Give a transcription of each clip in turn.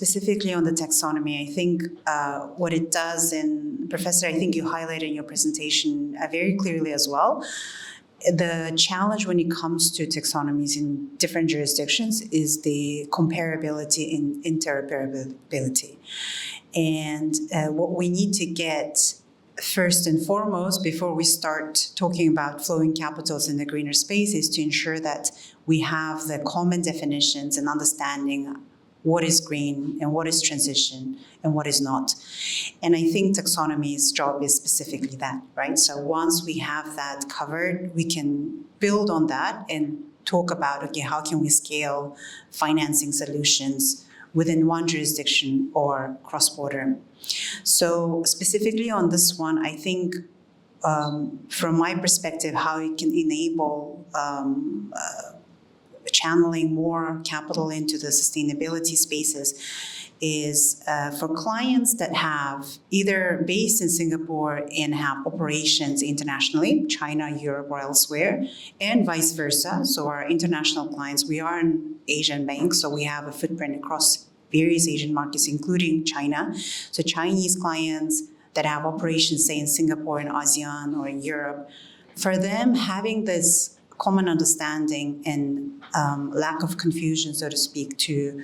specifically on the taxonomy, I think what it does, and Professor, I think you highlighted in your presentation very clearly as well, the challenge when it comes to taxonomies in different jurisdictions is the comparability and interoperability. And what we need to get first and foremost, before we start talking about flowing capitals in the greener space, is to ensure that we have the common definitions and understanding what is green and what is transition and what is not. And I think taxonomy's job is specifically that, right? So once we have that covered, we can build on that and talk about, okay, how can we scale financing solutions within one jurisdiction or cross-border? So specifically on this one, I think from my perspective, how it can enable channeling more capital into the sustainability spaces is for clients that have either based in Singapore and have operations internationally, China, Europe, or elsewhere, and vice versa. So our international clients, we are an Asian bank, so we have a footprint across various Asian markets, including China. So Chinese clients that have operations, say, in Singapore, in ASEAN, or in Europe, for them, having this common understanding and lack of confusion, so to speak, to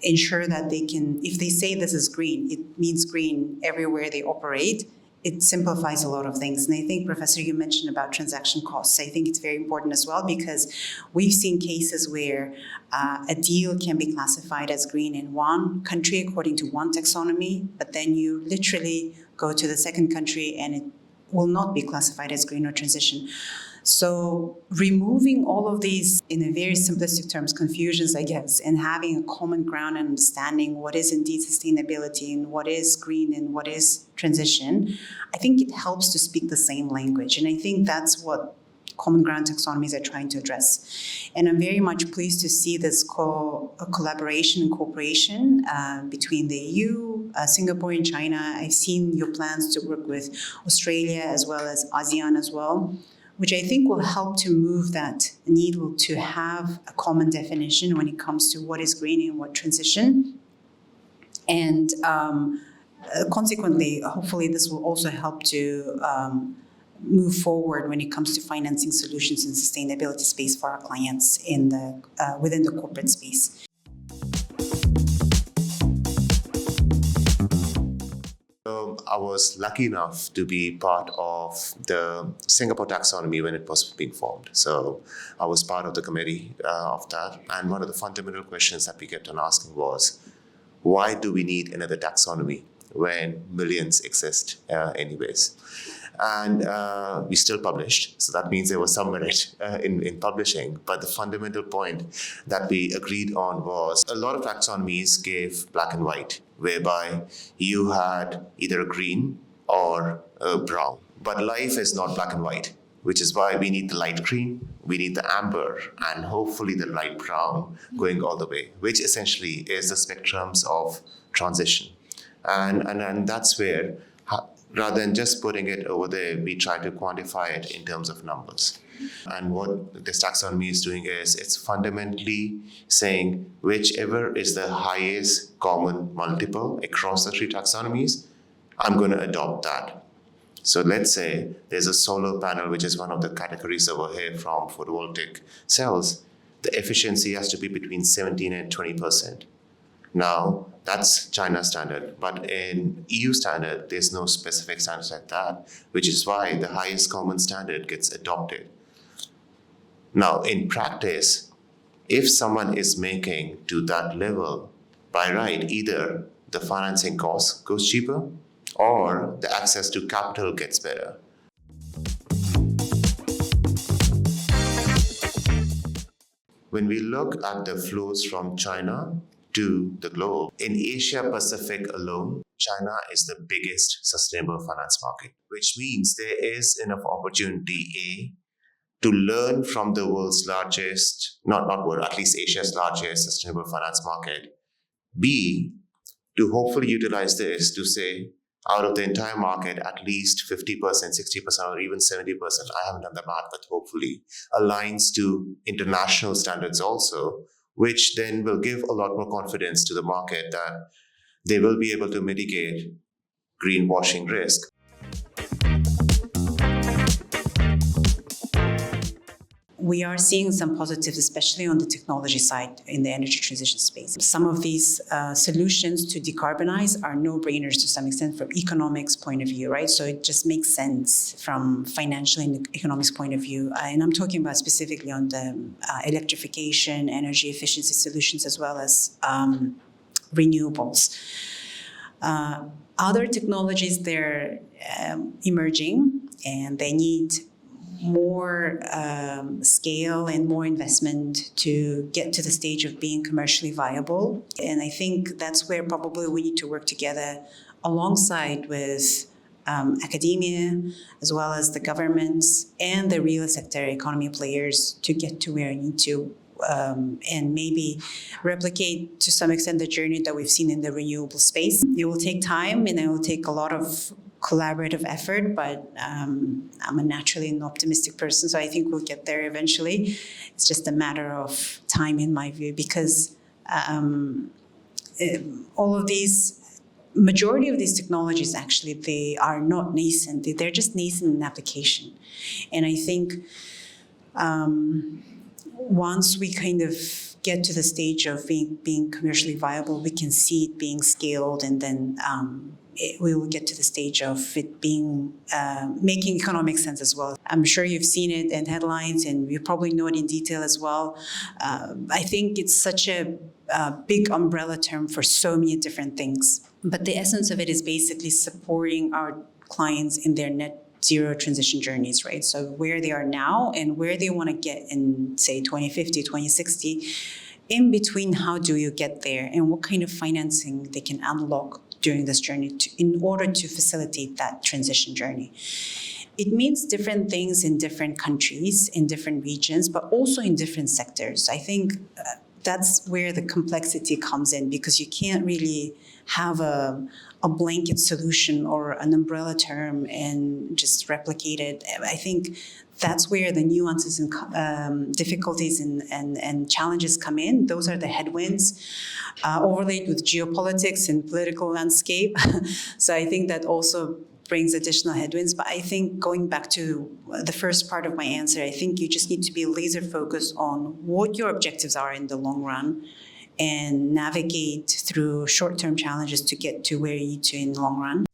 ensure that they can, if they say this is green, it means green everywhere they operate, it simplifies a lot of things. And I think, Professor, you mentioned about transaction costs. I think it's very important as well, because we've seen cases where a deal can be classified as green in one country according to one taxonomy, but then you literally go to the second country and it will not be classified as green or transition. So removing all of these, in a very simplistic terms, confusions, I guess, and having a common ground and understanding what is indeed sustainability and what is green and what is transition, I think it helps to speak the same language. And I think that's what common ground taxonomies are trying to address. And I'm very much pleased to see this collaboration and cooperation between the EU, Singapore, and China. I've seen your plans to work with Australia as well as ASEAN as well, which I think will help to move that needle to have a common definition when it comes to what is green and what transition. And consequently, hopefully this will also help to move forward when it comes to financing solutions in sustainability space for our clients in the within the corporate space. I was lucky enough to be part of the Singapore taxonomy when it was being formed. So I was part of the committee of that. And one of the fundamental questions that we kept on asking was, why do we need another taxonomy when millions exist anyways? And we still published, so that means there was some merit in publishing. But the fundamental point that we agreed on was a lot of taxonomies gave black and white, whereby you had either a green or a brown. But life is not black and white, which is why we need the light green, we need the amber, and hopefully the light brown going all the way, which essentially is the spectrums of transition. And that's where, rather than just putting it over there, we try to quantify it in terms of numbers. And what this taxonomy is doing is it's fundamentally saying whichever is the highest common multiple across the three taxonomies, I'm going to adopt that. So let's say there's a solar panel, which is one of the categories over here from photovoltaic cells. The efficiency has to be between 17 and 20%. Now, that's China standard, but in EU standard, there's no specific standards like that, which is why the highest common standard gets adopted. Now, in practice, if someone is making to that level, by right, either the financing cost goes cheaper or the access to capital gets better. When we look at the flows from China to the globe, in Asia Pacific alone, China is the biggest sustainable finance market, which means there is enough opportunity, A, to learn from the world's largest, at least Asia's largest sustainable finance market. B, to hopefully utilize this to say, out of the entire market, at least 50%, 60%, or even 70%, I haven't done the math, but hopefully aligns to international standards also, which then will give a lot more confidence to the market that they will be able to mitigate greenwashing risk. We are seeing some positives, especially on the technology side in the energy transition space. Some of these solutions to decarbonize are no-brainers to some extent from economics point of view, right? So it just makes sense from financial and economics point of view. And I'm talking about specifically on the electrification, energy efficiency solutions, as well as renewables. Other technologies, they're emerging and they need more scale and more investment to get to the stage of being commercially viable. And I think that's where probably we need to work together alongside with academia, as well as the governments and the real sector economy players to get to where we need to and maybe replicate to some extent the journey that we've seen in the renewable space. It will take time and it will take a lot of collaborative effort, but I'm naturally an optimistic person, so I think we'll get there eventually. It's just a matter of time in my view, because majority of these technologies actually, they are not nascent, they're just nascent in application. And I think once we kind of get to the stage of being commercially viable, we can see it being scaled, and then we will get to the stage of it being making economic sense as well. I'm sure you've seen it in headlines, and you probably know it in detail as well. I think it's such a big umbrella term for so many different things. But the essence of it is basically supporting our clients in their net zero transition journeys, right? So where they are now and where they want to get in, say, 2050, 2060. In between, how do you get there, and what kind of financing they can unlock during this journey in order to facilitate that transition journey. It means different things in different countries, in different regions, but also in different sectors. I think that's where the complexity comes in, because you can't really have a blanket solution or an umbrella term and just replicate it. I think that's where the nuances and difficulties and challenges come in. Those are the headwinds overlaid with geopolitics and political landscape. So I think that also brings additional headwinds. But I think going back to the first part of my answer, I think you just need to be laser focused on what your objectives are in the long run and navigate through short-term challenges to get to where you need to in the long run.